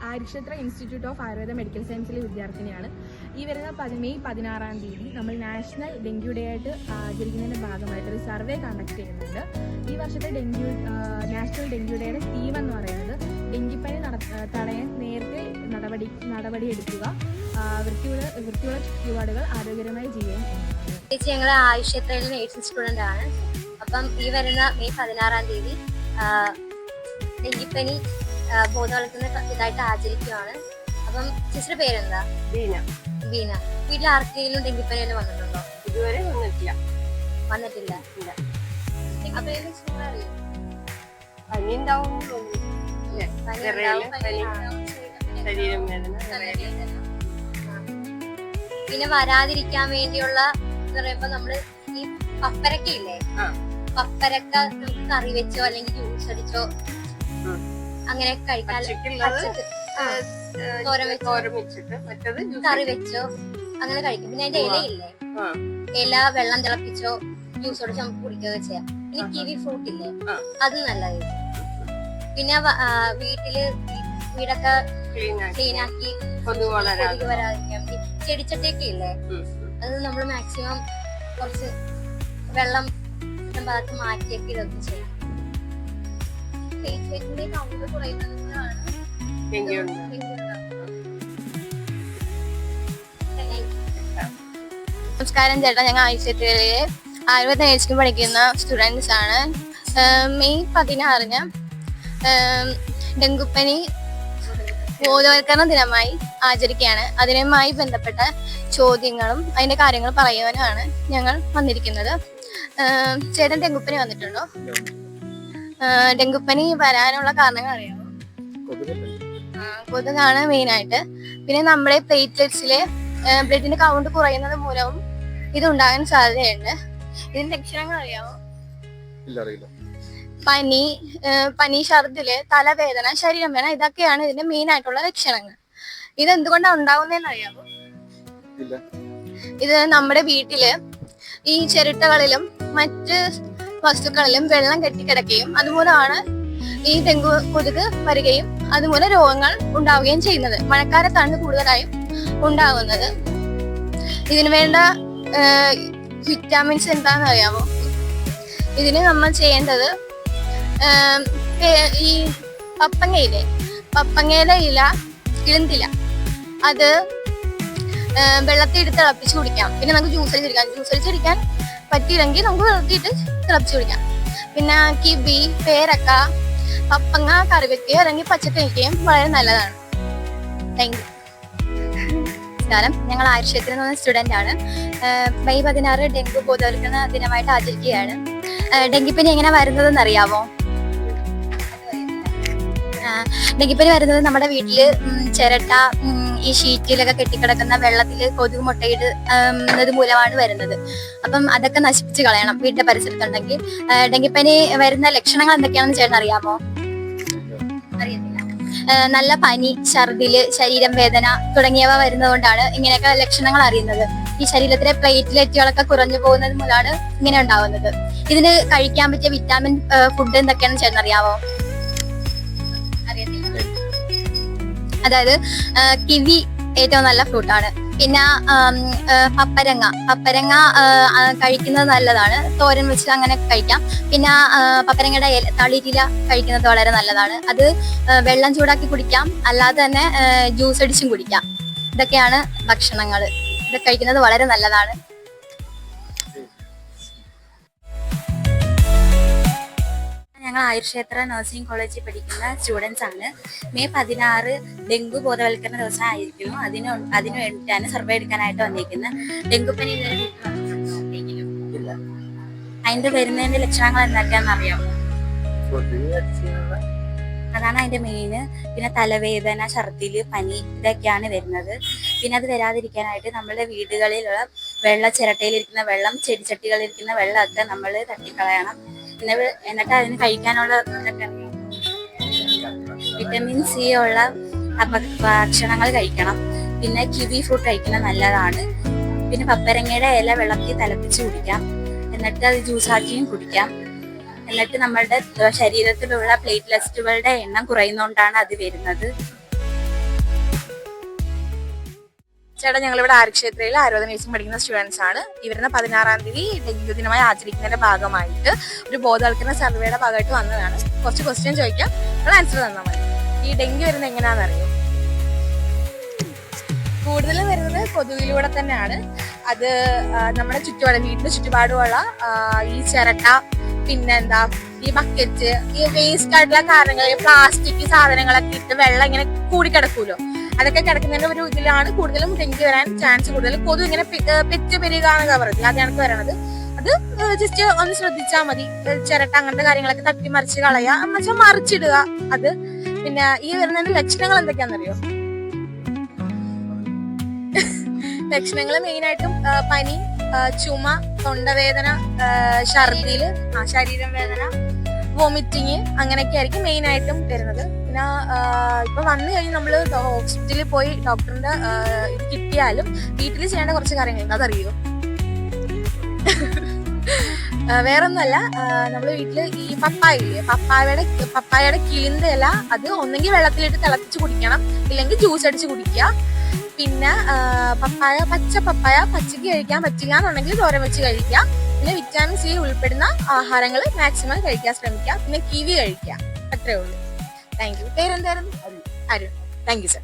ആര്യക്ഷേത്ര institute of Ayurveda medical സയൻസിലെ വിദ്യാർത്ഥിനിയാണ്. ഈ വരുന്ന മെയ് 16 നമ്മൾ നാഷണൽ ഡെങ്കു ഡേ ആയിട്ട് ആചരിക്കുന്നതിൻ്റെ ഭാഗമായിട്ട് ഒരു സർവേ കണ്ടക്ട് ചെയ്യുന്നുണ്ട്. ഈ വർഷത്തെ നാഷണൽ ഡെങ്കു ഡേയുടെ തീം എന്ന് പറയുന്നത് ഡെങ്കിപ്പനി തടയാൻ നേരത്തെ നടപടിയെടുക്കുക, വൃത്തിയുള്ള ചുറ്റുപാടുകൾ ആരോഗ്യകരമായ ജീവിതം. ചേച്ചി ഞങ്ങൾ ആയുർക്ഷേത്രയിലെ നേഴ്സിംഗ് സ്റ്റുഡൻ്റ് ആണ്. അപ്പം ഈ വരുന്ന മെയ് 16 ഡെങ്കിപ്പനി ബോധവൽക്കരണ ഇതായിട്ട് ആചരിക്കുകയാണ്. അപ്പം ചേച്ചിയുടെ പേരെന്താ? ബീന. വീട്ടിൽ ആർക്കെങ്കിലും ഡെങ്കിപ്പനി വന്നിട്ടുണ്ടോ? ഇതുവരെ വന്നിട്ടില്ല. അപ്പൊ അറിയോ? പനി ഉണ്ടാവും, ശരീരം വേദന. പിന്നെ വരാതിരിക്കാൻ വേണ്ടിയുള്ള പറയുമ്പോ നമ്മള് ഈ പപ്പരക്കയില്ലേ, പപ്പരക്ക നമുക്ക് കറി വെച്ചോ അല്ലെങ്കിൽ ജ്യൂസ് അടിച്ചോ അങ്ങനെ കഴിക്കാൻ, കറി വെച്ചോ അങ്ങനെ കഴിക്കും. പിന്നെ അതിന്റെ ഇലയില്ലേ, ഇല വെള്ളം തിളപ്പിച്ചോ ജ്യൂസ് അടിച്ചോ നമുക്ക് കുടിക്കുകയൊക്കെ ചെയ്യാം. പിന്നെ കിവി ഫ്രൂട്ട് ഇല്ലേ, അത് നല്ലത്. പിന്നെ വീടൊക്കെ ക്ലീൻ ആക്കി കൊതുക് വരാതിരിക്കാൻ വേണ്ടി ചെടിച്ചട്ടിയൊക്കെ ഇല്ലേ, അത് നമ്മൾ മാക്സിമം കുറച്ച് വെള്ളം ഭാഗത്ത് മാറ്റിയൊക്കെ ഇതൊക്കെ ചെയ്യാം. കൗണ്ട് കുറയുന്നതിനാണ്. നമസ്കാരം ചേട്ടാ, ഞങ്ങൾ ആയുർവേദത്തിലെ ആയുർവേദ നേഴ്സിംഗ് പഠിക്കുന്ന സ്റ്റുഡൻസ് ആണ്. മെയ് 16 ഡെങ്കുപ്പനി ബോധവൽക്കരണ ദിനമായി ആചരിക്കുകയാണ്. അതിനുമായി ബന്ധപ്പെട്ട ചോദ്യങ്ങളും അതിന്റെ കാര്യങ്ങളും പറയുവാനാണ് ഞങ്ങൾ വന്നിരിക്കുന്നത്. ചേട്ടൻ ഡെങ്കുപ്പനി വന്നിട്ടുണ്ടോ? ഡെങ്കുപ്പനി വരാനുള്ള കാരണങ്ങൾ അറിയാമോ? കൊതുകാണ് മെയിൻ ആയിട്ട്. പിന്നെ നമ്മുടെ പ്ലേറ്റ്ലെറ്റ്സിലെ ബ്ലഡിന്റെ കൗണ്ട് കുറയുന്നത് മൂലവും ഇത് ഉണ്ടാകാൻ സാധ്യതയുണ്ട്. ഇതിന്റെ ലക്ഷണങ്ങൾ അറിയാമോ? പനി, ഛർദില്, തലവേദന, ശരീരം വേദന, ഇതൊക്കെയാണ് ഇതിന്റെ മെയിൻ ആയിട്ടുള്ള ലക്ഷണങ്ങൾ. ഇത് എന്തുകൊണ്ടാണ് ഉണ്ടാവുന്നതെന്ന് അറിയാമോ? ഇത് നമ്മുടെ വീട്ടില് ഈ ചിരട്ടകളിലും മറ്റ് വസ്തുക്കളിലും വെള്ളം കെട്ടിക്കിടക്കുകയും അതുമൂലമാണ് ഈ ഡെങ്കു കൊതുക് വരികയും അതുമൂലം രോഗങ്ങൾ ഉണ്ടാവുകയും ചെയ്യുന്നത്. മഴക്കാലത്താണ് കൂടുതലായും ഉണ്ടാകുന്നത്. ഇതിനു വേണ്ട വിറ്റാമിൻസ് എന്താണെന്ന് അറിയാമോ? ഇതിന് നമ്മൾ ചെയ്യേണ്ടത് ഈ പപ്പങ്ങയിലെ ഇല, കിളിന്തില, അത് വെള്ളത്തിൽ എടുത്ത് തിളപ്പിച്ച് കുടിക്കാം. പിന്നെ നമുക്ക് ജ്യൂസ് അടിച്ചടിക്കാൻ പറ്റിയില്ലെങ്കിൽ നമുക്ക് വെള്ളത്തിയിട്ട് തിളപ്പിച്ച് കുടിക്കാം. പിന്നെ കിവി, പേരക്ക, പപ്പങ്ങ കറി വെക്കുകയോ അല്ലെങ്കിൽ പച്ചക്കറി വെക്കുകയും വളരെ നല്ലതാണ്. Thank you. നമസ്കാരം, ഞങ്ങൾ ആയുർക്ഷേത്രത്തിൽ നിന്ന് സ്റ്റുഡൻ്റ് ആണ്. മെയ് 16 ഡെങ്കു ബോധവൽക്കരണ ദിനമായിട്ട് ആചരിക്കുകയാണ്. ഡെങ്കിപ്പനി എങ്ങനെ വരുന്നതെന്ന് അറിയാമോ? ഡെങ്കിപ്പനി വരുന്നത് നമ്മുടെ വീട്ടില് ചിരട്ട, ഈ ഷീറ്റിലൊക്കെ കെട്ടിക്കിടക്കുന്ന വെള്ളത്തിൽ കൊതുക് മുട്ടയിടുന്നത് മൂലമാണ് വരുന്നത്. അപ്പം അതൊക്കെ നശിപ്പിച്ച് കളയണം വീടിന്റെ പരിസരത്തുണ്ടെങ്കിൽ. ഡെങ്കിപ്പനി വരുന്ന ലക്ഷണങ്ങൾ എന്തൊക്കെയാണെന്ന് ചേട്ടൻ അറിയാമോ? അറിയത്തില്ല. നല്ല പനി, ഛർദില്, ശരീരം വേദന തുടങ്ങിയവ വരുന്നതുകൊണ്ടാണ് ഇങ്ങനെയൊക്കെ ലക്ഷണങ്ങൾ അറിയുന്നത്. ഈ ശരീരത്തിലെ പ്ലേറ്റ്ലെറ്റുകളൊക്കെ കുറഞ്ഞു പോകുന്നത് മൂലമാണ് ഇങ്ങനെ ഉണ്ടാവുന്നത്. ഇതിന് കഴിക്കാൻ പറ്റിയ വിറ്റാമിൻ ഫുഡ് എന്തൊക്കെയാണെന്ന് ചേട്ടൻ അറിയാമോ? അറിയത്തില്ല. അതായത് കിവി ഏറ്റവും നല്ല ഫ്രൂട്ടാണ്. പിന്നെ പപ്പരങ്ങ കഴിക്കുന്നത് നല്ലതാണ്. തോരൻ വെച്ച് അങ്ങനെ കഴിക്കാം. പിന്നെ പപ്പരങ്ങയുടെ തളിരില കഴിക്കുന്നത് വളരെ നല്ലതാണ്. അത് വെള്ളം ചൂടാക്കി കുടിക്കാം, അല്ലാതെ തന്നെ ജ്യൂസ് അടിച്ചും കുടിക്കാം. ഇതൊക്കെയാണ് ഭക്ഷണങ്ങൾ. ഇത് കഴിക്കുന്നത് വളരെ നല്ലതാണ്. ഞങ്ങൾ ആയുർക്ഷേത്ര നഴ്സിംഗ് കോളേജിൽ പഠിക്കുന്ന സ്റ്റുഡൻസ് ആണ്. മെയ് 16 ഡെങ്കു ബോധവൽക്കരണ ദിവസം ആയിരിക്കുന്നു. അതിനു വേണ്ടിയിട്ടാണ് സർവേ എടുക്കാനായിട്ട് വന്നിരിക്കുന്നത്. ഡെങ്കുപ്പനി അതിന്റെ വരുന്നതിന്റെ ലക്ഷണങ്ങൾ എന്തൊക്കെയാണെന്ന് അറിയാമോ? അതാണ് അതിന്റെ മെയിന്. പിന്നെ തലവേദന, ഛർദില്, പനി, ഇതൊക്കെയാണ് വരുന്നത്. പിന്നെ അത് വരാതിരിക്കാനായിട്ട് നമ്മുടെ വീടുകളിലുള്ള ചിരട്ടയിലിരിക്കുന്ന വെള്ളം, ചെടിച്ചട്ടികളിലിരിക്കുന്ന വെള്ളമൊക്കെ നമ്മൾ തട്ടിക്കളയണം. എന്നിട്ട് അതിന് കഴിക്കാനുള്ള വിറ്റമിൻ സി ഉള്ള ഭക്ഷണങ്ങൾ കഴിക്കണം. പിന്നെ കിവി ഫ്രൂട്ട് കഴിക്കുന്നത് നല്ലതാണ്. പിന്നെ പപ്പരങ്ങയുടെ ഇല വെള്ളത്തിൽ തിളപ്പിച്ച് കുടിക്കാം. എന്നിട്ട് അത് ജ്യൂസാക്കിയും കുടിക്കാം. എന്നിട്ട് നമ്മളുടെ ശരീരത്തിലുള്ള പ്ലേറ്റ്ലെറ്റുകളുടെ എണ്ണം കുറയുന്നതുകൊണ്ടാണ് അത് വരുന്നത്. ചേട്ടാ, ഞങ്ങളിവിടെ ആര്യക്ഷേത്രയിൽ ആയുർവേദ നഴ്സിംഗ് പഠിക്കുന്ന സ്റ്റുഡൻസ് ആണ്. ഈ വരുന്ന 16-ാം തീയതി ഡെങ്കു ദിനമായി ആചരിക്കുന്നതിന്റെ ഭാഗമായിട്ട് ഒരു ബോധവൽക്കരണ സർവേയുടെ ഭാഗമായിട്ട് വന്നതാണ്. കുറച്ച് ക്വസ്റ്റ്യൻ ചോദിക്കാം, നിങ്ങൾ ആൻസർ തന്നാൽ മതി. ഈ ഡെങ്കു വരുന്നത് എങ്ങനെയാണെന്നറിയോ? കൂടുതലും വരുന്നത് കൊതുകിലൂടെ തന്നെയാണ്. അത് നമ്മുടെ ചുറ്റുപാട്, വീടിന്റെ ചുറ്റുപാടുമുള്ള ഈ ചിരട്ട, പിന്നെന്താ ഈ ബക്കറ്റ്, ഈ വേസ്റ്റ് ആയിട്ടുള്ള കാര്യങ്ങൾ, പ്ലാസ്റ്റിക് സാധനങ്ങളൊക്കെ ഇട്ട് വെള്ളം ഇങ്ങനെ കൂടിക്കിടക്കൂലോ, അതൊക്കെ കിടക്കുന്നതിന്റെ ഒരു ഇതിലാണ് കൂടുതലും ഡെങ്കി വരാൻ ചാൻസ് കൂടുതൽ. കൊതു ഇങ്ങനെ പെറ്റ് പെരുക എന്നൊക്കെ പറഞ്ഞില്ല, അത് കണക്ക് വരണത്. അത് ജസ്റ്റ് ഒന്ന് ശ്രദ്ധിച്ചാൽ മതി. ചിരട്ട അങ്ങനത്തെ കാര്യങ്ങളൊക്കെ തട്ടിമറിച്ച് കളയുക, എന്നുവെച്ചാൽ മറിച്ചിടുക. അത് പിന്നെ ഈ വരുന്നതിന്റെ ലക്ഷണങ്ങൾ എന്തൊക്കെയാണെന്നറിയോ? ലക്ഷണങ്ങൾ മെയിനായിട്ടും പനി, ചുമ, തൊണ്ടവേദന, ഛർദില്, ശരീരം വേദന, വോമിറ്റിങ്, അങ്ങനെയൊക്കെ ആയിരിക്കും മെയിനായിട്ടും വരുന്നത്. പിന്നെ ഇപ്പൊ വന്നു കഴിഞ്ഞ് നമ്മള് ഹോസ്പിറ്റലിൽ പോയി ഡോക്ടറിന്റെ ഇത് കിട്ടിയാലും വീട്ടിൽ ചെയ്യേണ്ട കുറച്ച് കാര്യങ്ങളുണ്ട്, അതറിയോ? വേറൊന്നുമല്ല, നമ്മള് വീട്ടില് ഈ പപ്പായയില്ലേ, പപ്പായയുടെ കിളിന്ത ഇല അത് ഒന്നെങ്കിൽ വെള്ളത്തിലിട്ട് തിളപ്പിച്ച് കുടിക്കണം, ഇല്ലെങ്കിൽ ജ്യൂസ് അടിച്ച് കുടിക്കുക. പിന്നെ പച്ച പപ്പായ പച്ചക്ക് കഴിക്കാൻ പറ്റില്ല എന്നുണ്ടെങ്കിൽ തോരൻ വെച്ച് കഴിക്കുക. പിന്നെ വിറ്റാമിൻ സി ഉൾപ്പെടുന്ന ആഹാരങ്ങൾ മാക്സിമം കഴിക്കാൻ ശ്രമിക്കുക. പിന്നെ കിവി കഴിക്കുക. അത്രേ ഉള്ളൂ. Thank you. പേരെന്തായിരുന്നു? അരുൺ. Thank you sir.